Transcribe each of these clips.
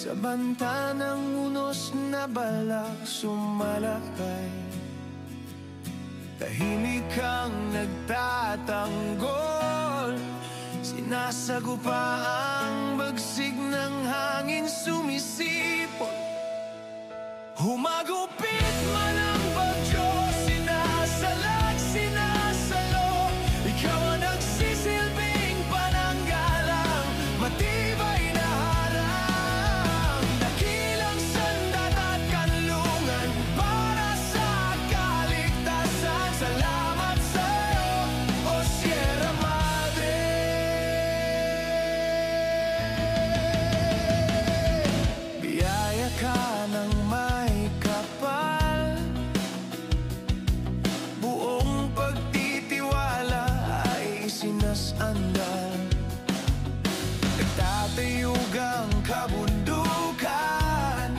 Sa banta ng unos na balak sumalakay, tahimik kang nagtatanggol. Sinasagupa ang bagsig ng hangin sumisipot. Humagupit man ang bagyo, sinasalag, sinasalo. Ikaw ang nagsisilbing pananggalang, matibay na harang, dakilang sandat at kanlungan para sa kaligtasan. Salamat sa'yo, O Sierra Madre. Biyaya ka ng may kapal, buong pagtitiwala ay sinasandal. Nagtatayog ang kabundukan,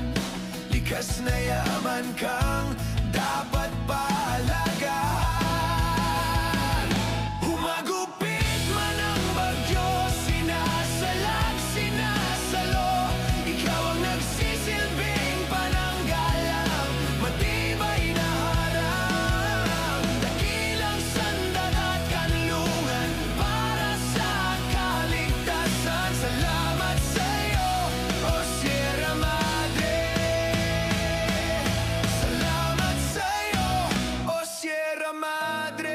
likas na yaman kang dapat pahalagahan. Humagupit man ang bagyo, sinasalag, sinasalo. Ikaw ang nagsisilbing pananggalang, matibay na harang, dakilang sandat at kanlungan para sa kaligtasan. Salamat sa'yo, O Sierra Madre. Salamat sa'yo, O Sierra Madre.